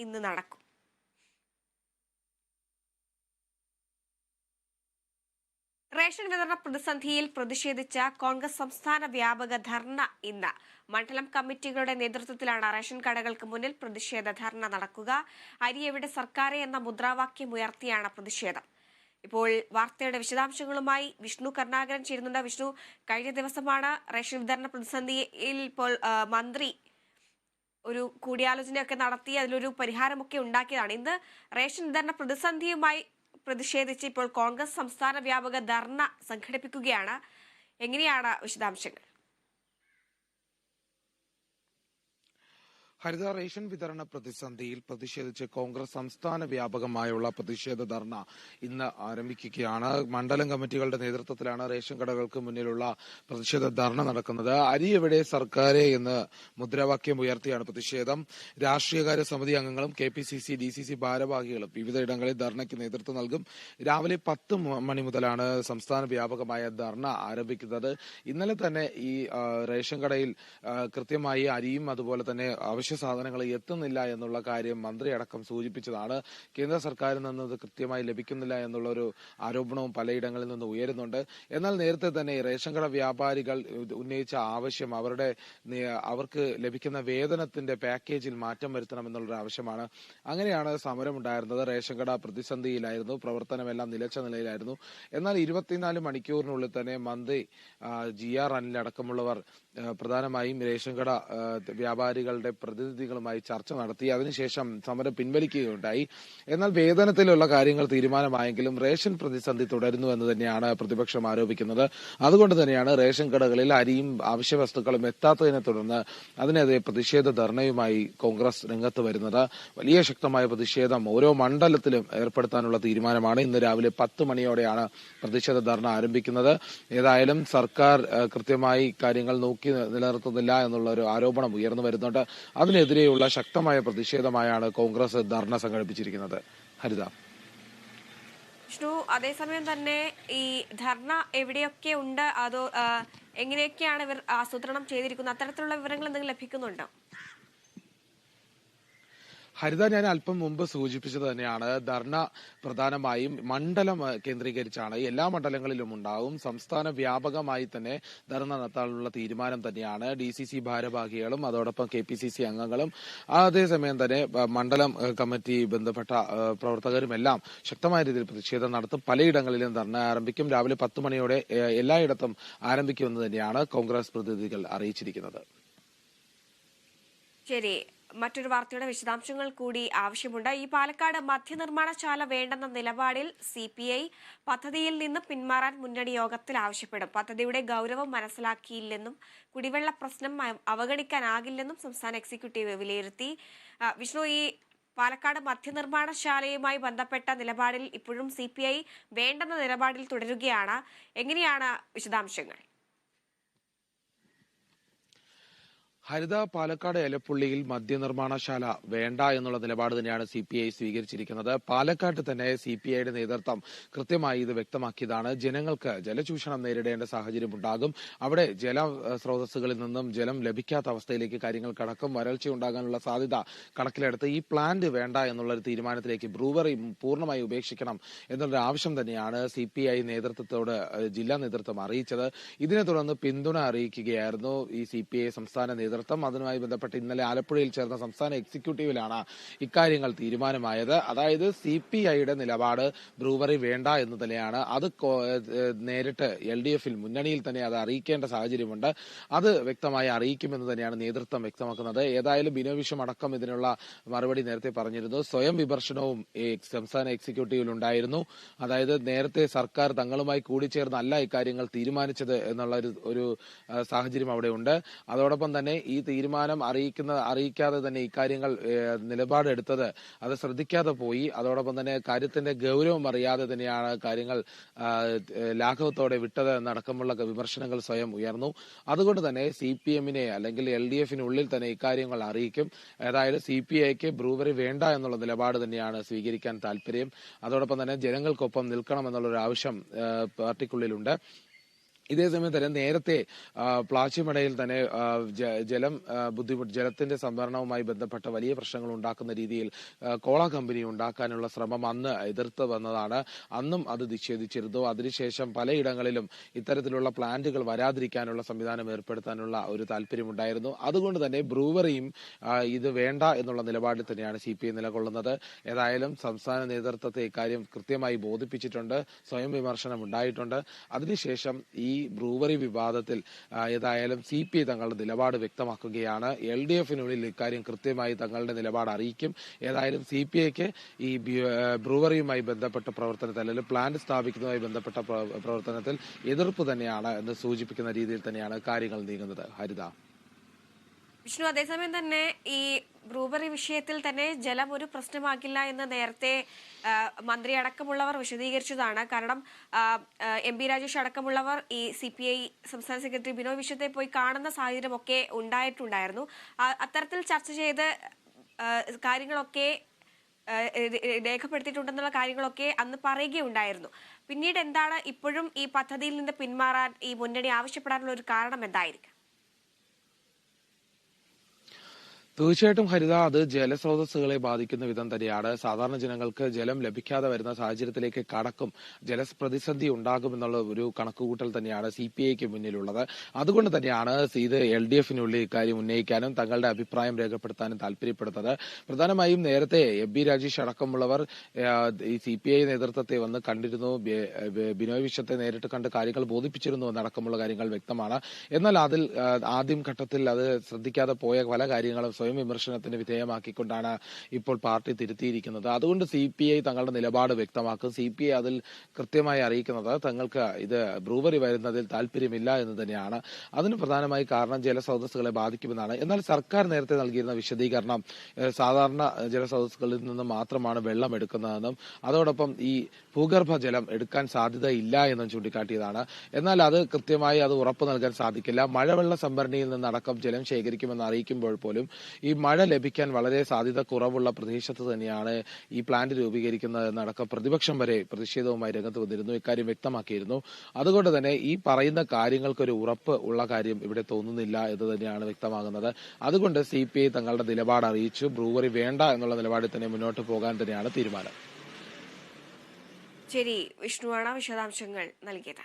ഇന്ന് നടക്കും. റേഷൻ വിതരണ പ്രതിസന്ധിയിൽ പ്രതിഷേധിച്ച കോൺഗ്രസ് സംസ്ഥാന വ്യാപക ധർണ ഇന്ന്. മണ്ഡലം കമ്മിറ്റികളുടെ നേതൃത്വത്തിലാണ് റേഷൻ കടകൾക്ക് മുന്നിൽ പ്രതിഷേധ ധർണ നടക്കുക. അരി എവിടെ സർക്കാരെ എന്ന മുദ്രാവാക്യം ഉയർത്തിയാണ് പ്രതിഷേധം. ഇപ്പോൾ വാർത്തയുടെ വിശദാംശങ്ങളുമായി വിഷ്ണു കരുണാകരൻ ചേരുന്നുണ്ട്. വിഷ്ണു, കഴിഞ്ഞ ദിവസമാണ് റേഷൻ വിതരണ പ്രതിസന്ധിയിൽ ഇപ്പോൾ മന്ത്രി ഒരു കൂടിയാലോചനയൊക്കെ നടത്തി അതിലൊരു പരിഹാരമൊക്കെ ഉണ്ടാക്കിയതാണ്. ഇന്ന് റേഷൻ വിതരണ പ്രതിസന്ധിയുമായി പ്രതിഷേധിച്ച് ഇപ്പോൾ കോൺഗ്രസ് സംസ്ഥാന വ്യാപക ധർണ സംഘടിപ്പിക്കുകയാണ്. എങ്ങനെയാണ് വിശദാംശങ്ങൾ? ഹരിത റേഷൻ വിതരണ പ്രതിസന്ധിയിൽ പ്രതിഷേധിച്ച് കോൺഗ്രസ് സംസ്ഥാന വ്യാപകമായുള്ള പ്രതിഷേധ ധർണ ഇന്ന് ആരംഭിക്കുകയാണ്. മണ്ഡലം കമ്മിറ്റികളുടെ നേതൃത്വത്തിലാണ് റേഷൻ കടകൾക്ക് മുന്നിലുള്ള പ്രതിഷേധ ധർണ നടക്കുന്നത്. അരി എവിടെ സർക്കാരെ എന്ന് മുദ്രാവാക്യം ഉയർത്തിയാണ് പ്രതിഷേധം. രാഷ്ട്രീയകാര്യ സമിതി അംഗങ്ങളും KPCC DCC ഭാരവാഹികളും വിവിധയിടങ്ങളിൽ ധർണയ്ക്ക് നേതൃത്വം നൽകും. രാവിലെ 10 മണി മുതലാണ് സംസ്ഥാന വ്യാപകമായ ധർണ ആരംഭിക്കുന്നത്. ഇന്നലെ തന്നെ ഈ റേഷൻ കടയിൽ കൃത്യമായി അരിയും അതുപോലെ തന്നെ അവശ്യ സാധനങ്ങൾ എത്തുന്നില്ല എന്നുള്ള കാര്യം മന്ത്രി അടക്കം സൂചിപ്പിച്ചതാണ്. കേന്ദ്ര സർക്കാരിൽ നിന്ന് ഇത് കൃത്യമായി ലഭിക്കുന്നില്ല എന്നുള്ളൊരു ആരോപണവും പലയിടങ്ങളിൽ നിന്ന് ഉയരുന്നുണ്ട്. എന്നാൽ നേരത്തെ തന്നെ റേഷൻ കട വ്യാപാരികൾ ഉന്നയിച്ച ആവശ്യം അവർക്ക് ലഭിക്കുന്ന വേതനത്തിന്റെ പാക്കേജിൽ മാറ്റം വരുത്തണമെന്നുള്ളൊരു ആവശ്യമാണ്. അങ്ങനെയാണ് സമരമുണ്ടായിരുന്നത്. റേഷൻ കട പ്രതിസന്ധിയിലായിരുന്നു, പ്രവർത്തനമെല്ലാം നിലച്ച നിലയിലായിരുന്നു. എന്നാൽ 24 മണിക്കൂറിനുള്ളിൽ തന്നെ മന്ത്രി GR അനിൽ അടക്കമുള്ളവർ പ്രധാനമായും റേഷൻ കട വ്യാപാരികളുടെ പ്രതിനിധികളുമായി ചർച്ച നടത്തി. അതിനുശേഷം സമരം പിൻവലിക്കുകയുണ്ടായി. എന്നാൽ വേതനത്തിലുള്ള കാര്യങ്ങൾ തീരുമാനമായെങ്കിലും റേഷൻ പ്രതിസന്ധി തുടരുന്നു എന്ന് തന്നെയാണ് പ്രതിപക്ഷം ആരോപിക്കുന്നത്. അതുകൊണ്ട് തന്നെയാണ് റേഷൻ കടകളിൽ അരിയും അവശ്യ വസ്തുക്കളും എത്താത്തതിനെ തുടർന്ന് അതിനെതിരെ പ്രതിഷേധ ധർണയുമായി കോൺഗ്രസ് രംഗത്ത് വരുന്നത്. വലിയ ശക്തമായ പ്രതിഷേധം ഓരോ മണ്ഡലത്തിലും ഏർപ്പെടുത്താനുള്ള തീരുമാനമാണ്. ഇന്ന് രാവിലെ 10 മണിയോടെയാണ് പ്രതിഷേധ ധർണ ആരംഭിക്കുന്നത്. ഏതായാലും സർക്കാർ കൃത്യമായി കാര്യങ്ങൾ നോക്കി നിലനിർത്തുന്നില്ല എന്നുള്ള ഒരു ആരോപണം ഉയർന്നു വരുന്നുണ്ട്. അതിനെതിരെയുള്ള ശക്തമായ പ്രതിഷേധമായാണ് കോൺഗ്രസ് ധർണ സംഘടിപ്പിച്ചിരിക്കുന്നത്. ഹരിത. വിഷ്ണു, അതേസമയം തന്നെ ഈ ധർണ എവിടെയൊക്കെ ഉണ്ട്, അതോ എങ്ങനെയൊക്കെയാണ് ഇവർ ആസൂത്രണം ചെയ്തിരിക്കുന്നത്, അത്തരത്തിലുള്ള വിവരങ്ങൾ എന്തെങ്കിലും ലഭിക്കുന്നുണ്ടോ? ഹരിത, ഞാൻ അല്പം മുമ്പ് സൂചിപ്പിച്ചത് തന്നെയാണ്. ധർണ പ്രധാനമായും മണ്ഡലം കേന്ദ്രീകരിച്ചാണ്. എല്ലാ മണ്ഡലങ്ങളിലും ഉണ്ടാവും. സംസ്ഥാന വ്യാപകമായി തന്നെ ധർണ നടത്താനുള്ള തീരുമാനം തന്നെയാണ്. DCC ഭാരവാഹികളും അതോടൊപ്പം KPCC അംഗങ്ങളും അതേസമയം തന്നെ മണ്ഡലം കമ്മിറ്റി ബന്ധപ്പെട്ട പ്രവർത്തകരുമെല്ലാം ശക്തമായ രീതിയിൽ പ്രതിഷേധം നടത്തും. പലയിടങ്ങളിലും ധർണ ആരംഭിക്കും. രാവിലെ 10 മണിയോടെ എല്ലായിടത്തും ആരംഭിക്കുമെന്ന് തന്നെയാണ് കോൺഗ്രസ് പ്രതിനിധികൾ അറിയിച്ചിരിക്കുന്നത്. ശരി, മറ്റൊരു വാർത്തയുടെ വിശദാംശങ്ങൾ കൂടി ആവശ്യമുണ്ട്. ഈ പാലക്കാട് മദ്യനിർമ്മാണശാല വേണ്ടെന്ന നിലപാടിൽ CPI പദ്ധതിയിൽ നിന്ന് പിന്മാറാൻ മുന്നണി യോഗത്തിൽ ആവശ്യപ്പെടും. പദ്ധതിയുടെ ഗൗരവം മനസ്സിലാക്കിയില്ലെന്നും കുടിവെള്ള പ്രശ്നം അവഗണിക്കാനാകില്ലെന്നും സംസ്ഥാന എക്സിക്യൂട്ടീവ് വിലയിരുത്തി. വിഷ്ണു, ഈ പാലക്കാട് മദ്യനിർമ്മാണശാലയുമായി ബന്ധപ്പെട്ട നിലപാടിൽ ഇപ്പോഴും CPI വേണ്ടെന്ന നിലപാടിൽ തുടരുകയാണ്. എങ്ങനെയാണ് വിശദാംശങ്ങൾ? ഹരിത, പാലക്കാട് എലപ്പുള്ളിയിൽ മദ്യനിർമ്മാണശാല വേണ്ട എന്നുള്ള നിലപാട് തന്നെയാണ് CPI സ്വീകരിച്ചിരിക്കുന്നത്. പാലക്കാട്ട് തന്നെ CPIയുടെ നേതൃത്വം കൃത്യമായി ഇത് വ്യക്തമാക്കിയതാണ്. ജനങ്ങൾക്ക് ജലചൂഷണം നേരിടേണ്ട സാഹചര്യം ഉണ്ടാകും. അവിടെ ജല സ്രോതസ്സുകളിൽ നിന്നും ജലം ലഭിക്കാത്ത അവസ്ഥയിലേക്ക് കാര്യങ്ങൾ കടക്കും. വരൾച്ച ഉണ്ടാകാനുള്ള സാധ്യത കണക്കിലെടുത്ത് ഈ പ്ലാന്റ് വേണ്ട എന്നുള്ളൊരു തീരുമാനത്തിലേക്ക് ബ്രൂവറി പൂർണ്ണമായി ഉപേക്ഷിക്കണം എന്നുള്ളൊരു ആവശ്യം തന്നെയാണ് CPI നേതൃത്വത്തോട് ജില്ലാ നേതൃത്വം അറിയിച്ചത്. ഇതിനെ തുടർന്ന് പിന്തുണ അറിയിക്കുകയായിരുന്നു ഈ CPI സംസ്ഥാന നേതൃത്വം. അതുമായി ബന്ധപ്പെട്ട് ഇന്നലെ ആലപ്പുഴയിൽ ചേർന്ന സംസ്ഥാന എക്സിക്യൂട്ടീവിലാണ് ഇക്കാര്യങ്ങൾ തീരുമാനമായത്. അതായത് CPIയുടെ നിലപാട് ബ്രൂവറി വേണ്ട എന്ന് തന്നെയാണ്. അത് നേരിട്ട് LDFിൽ മുന്നണിയിൽ തന്നെ അത് അറിയിക്കേണ്ട സാഹചര്യമുണ്ട്. അത് വ്യക്തമായി അറിയിക്കുമെന്ന് തന്നെയാണ് നേതൃത്വം വ്യക്തമാക്കുന്നത്. ഏതായാലും ബിനോവിഷം അടക്കം ഇതിനുള്ള മറുപടി നേരത്തെ പറഞ്ഞിരുന്നു. സ്വയം വിമർശനവും സംസ്ഥാന എക്സിക്യൂട്ടീവിൽ ഉണ്ടായിരുന്നു. അതായത് നേരത്തെ സർക്കാർ തങ്ങളുമായി കൂടിച്ചേർന്നല്ല ഇക്കാര്യങ്ങൾ തീരുമാനിച്ചത് എന്നുള്ള ഒരു സാഹചര്യം അവിടെ ഉണ്ട്. അതോടൊപ്പം തന്നെ ഈ തീരുമാനം അറിയിക്കാതെ തന്നെ ഇക്കാര്യങ്ങൾ നിലപാടെടുത്തത് അത് ശ്രദ്ധിക്കാതെ പോയി. അതോടൊപ്പം തന്നെ കാര്യത്തിന്റെ ഗൗരവം അറിയാതെ തന്നെയാണ് കാര്യങ്ങൾ ലാഘവത്തോടെ വിട്ടത് എന്നടക്കമുള്ള വിമർശനങ്ങൾ സ്വയം ഉയർന്നു. അതുകൊണ്ട് തന്നെ CPMനെ അല്ലെങ്കിൽ LDFിനുള്ളിൽ തന്നെ ഇക്കാര്യങ്ങൾ അറിയിക്കും. അതായത് CPIക്ക് ബ്രൂവറി വേണ്ട എന്നുള്ള നിലപാട് തന്നെയാണ് സ്വീകരിക്കാൻ താല്പര്യം. അതോടൊപ്പം തന്നെ ജനങ്ങൾക്കൊപ്പം നിൽക്കണം എന്നുള്ളൊരു ആവശ്യം പാർട്ടിക്കുള്ളിലുണ്ട്. ഇതേസമയം തന്നെ നേരത്തെ പ്ലാച്ചിമടയിൽ തന്നെ ജലത്തിന്റെ സംഭരണവുമായി ബന്ധപ്പെട്ട വലിയ പ്രശ്നങ്ങൾ ഉണ്ടാക്കുന്ന രീതിയിൽ കോള കമ്പനി ഉണ്ടാക്കാനുള്ള ശ്രമം അന്ന് എതിർത്ത് വന്നതാണ്. അന്നും അത് നിഷേധിച്ചിരുന്നു. അതിനുശേഷം പലയിടങ്ങളിലും ഇത്തരത്തിലുള്ള പ്ലാന്റുകൾ വരാതിരിക്കാനുള്ള സംവിധാനം ഏർപ്പെടുത്താനുള്ള ഒരു താല്പര്യമുണ്ടായിരുന്നു. അതുകൊണ്ട് തന്നെ ബ്രൂവറിയും ഇത് വേണ്ട എന്നുള്ള നിലപാടിൽ തന്നെയാണ് CPI നിലകൊള്ളുന്നത്. ഏതായാലും സംസ്ഥാന നേതൃത്വത്തെ ഇക്കാര്യം കൃത്യമായി ബോധിപ്പിച്ചിട്ടുണ്ട്. സ്വയം വിമർശനം ഉണ്ടായിട്ടുണ്ട്. അതിനുശേഷം ഈ ബ്രൂവറി വിവാദത്തിൽ ഏതായാലും CPI തങ്ങളുടെ നിലപാട് വ്യക്തമാക്കുകയാണ്. LDFനുള്ളിൽ ഇക്കാര്യം കൃത്യമായി തങ്ങളുടെ നിലപാട് അറിയിക്കും. ഏതായാലും CPIക്ക് ഈ ബ്രൂവറിയുമായി ബന്ധപ്പെട്ട പ്രവർത്തനത്തിൽ അല്ലെങ്കിൽ പ്ലാന്റ് സ്ഥാപിക്കുന്നതുമായി ബന്ധപ്പെട്ട പ്രവർത്തനത്തിൽ എതിർപ്പ് തന്നെയാണ് എന്ന് സൂചിപ്പിക്കുന്ന രീതിയിൽ തന്നെയാണ് കാര്യങ്ങൾ നീങ്ങുന്നത്. ഹരിത. വിഷ്ണു, അതേസമയം തന്നെ ഈ ബ്രൂവറി വിഷയത്തിൽ തന്നെ ജലം ഒരു പ്രശ്നമാക്കില്ല എന്ന് നേരത്തെ മന്ത്രി അടക്കമുള്ളവർ വിശദീകരിച്ചതാണ്. കാരണം MP രാജേഷ് അടക്കമുള്ളവർ ഈ CPI സംസ്ഥാന സെക്രട്ടറി ബിനോയ് വിശ്വത്തെ പോയി കാണുന്ന സാഹചര്യമൊക്കെ ഉണ്ടായിട്ടുണ്ടായിരുന്നു. അത്തരത്തിൽ ചർച്ച ചെയ്ത് കാര്യങ്ങളൊക്കെ രേഖപ്പെടുത്തിയിട്ടുണ്ടെന്നുള്ള കാര്യങ്ങളൊക്കെ അന്ന് പറയുകയുണ്ടായിരുന്നു. പിന്നീട് എന്താണ് ഇപ്പോഴും ഈ പദ്ധതിയിൽ നിന്ന് പിന്മാറാൻ ഈ മുന്നണി ആവശ്യപ്പെടാനുള്ള ഒരു കാരണം എന്തായിരിക്കും? തീർച്ചയായിട്ടും ഹരിത, അത് ജലസ്രോതസ്സുകളെ ബാധിക്കുന്ന വിധം തന്നെയാണ്. സാധാരണ ജനങ്ങൾക്ക് ജലം ലഭിക്കാതെ വരുന്ന സാഹചര്യത്തിലേക്ക് കടക്കും, ജലപ്രതിസന്ധി ഉണ്ടാകുമെന്നുള്ള ഒരു കണക്കുകൂട്ടൽ തന്നെയാണ് CPIക്ക് മുന്നിലുള്ളത്. അതുകൊണ്ട് തന്നെയാണ് ഇത് LDFനുള്ളിൽ ഇക്കാര്യം ഉന്നയിക്കാനും തങ്ങളുടെ അഭിപ്രായം രേഖപ്പെടുത്താനും താല്പര്യപ്പെടുന്നത്. പ്രധാനമായും നേരത്തെ MP രാജേഷ് അടക്കമുള്ളവർ ഈ CPI നേതൃത്വത്തെ വന്ന് കണ്ടിരുന്നു. ബിനോയ് വിശ്വത്തെ നേരിട്ട് കണ്ട് കാര്യങ്ങൾ ബോധിപ്പിച്ചിരുന്നു എന്നടക്കമുള്ള കാര്യങ്ങൾ വ്യക്തമാണ്. എന്നാൽ അതിൽ ആദ്യം ഘട്ടത്തിൽ അത് ശ്രദ്ധിക്കാതെ പോയ പല കാര്യങ്ങളും സ്വയം വിമർശനത്തിന് വിധേയമാക്കിക്കൊണ്ടാണ് ഇപ്പോൾ പാർട്ടി തിരുത്തിയിരിക്കുന്നത്. അതുകൊണ്ട് CPI തങ്ങളുടെ നിലപാട് വ്യക്തമാക്കും. CPI അതിൽ കൃത്യമായി അറിയിക്കുന്നത് തങ്ങൾക്ക് ഇത് ബ്രൂവറി വരുന്നതിൽ താല്പര്യമില്ല എന്ന് തന്നെയാണ്. അതിന് പ്രധാനമായി കാരണം ജലസ്രോതസ്സുകളെ ബാധിക്കുമെന്നാണ്. എന്നാൽ സർക്കാർ നേരത്തെ നൽകിയിരുന്ന വിശദീകരണം സാധാരണ ജലസ്രോതസ്സുകളിൽ നിന്ന് മാത്രമാണ് വെള്ളം എടുക്കുന്നതെന്നും അതോടൊപ്പം ഈ ഭൂഗർഭ ജലം എടുക്കാൻ സാധ്യതയില്ല എന്നും ചൂണ്ടിക്കാട്ടിയതാണ്. എന്നാൽ അത് കൃത്യമായി അത് ഉറപ്പു നൽകാൻ സാധിക്കില്ല. മഴവെള്ള സംഭരണിയിൽ നിന്നടക്കം ജലം ശേഖരിക്കുമെന്ന് അറിയിക്കുമ്പോൾ പോലും ഈ മഴ ലഭിക്കാൻ വളരെ സാധ്യത കുറവുള്ള പ്രദേശത്ത് തന്നെയാണ് ഈ പ്ലാന്റ് രൂപീകരിക്കുന്നതെന്നടക്കം പ്രതിപക്ഷം വരെ പ്രതിഷേധവുമായി രംഗത്ത് വന്നിരുന്നു, ഇക്കാര്യം വ്യക്തമാക്കിയിരുന്നു. അതുകൊണ്ട് തന്നെ ഈ പറയുന്ന കാര്യങ്ങൾക്കൊരു ഉറപ്പ് ഉള്ള കാര്യം ഇവിടെ തോന്നുന്നില്ല എന്ന് തന്നെയാണ് വ്യക്തമാകുന്നത്. അതുകൊണ്ട് CPI തങ്ങളുടെ നിലപാട് അറിയിച്ചു. ബ്രൂവറി വേണ്ട എന്നുള്ള നിലപാടിൽ തന്നെ മുന്നോട്ട് പോകാൻ തന്നെയാണ് തീരുമാനം. ശരി, വിഷ്ണുവാണ് വിശദാംശങ്ങൾ നൽകിയത്.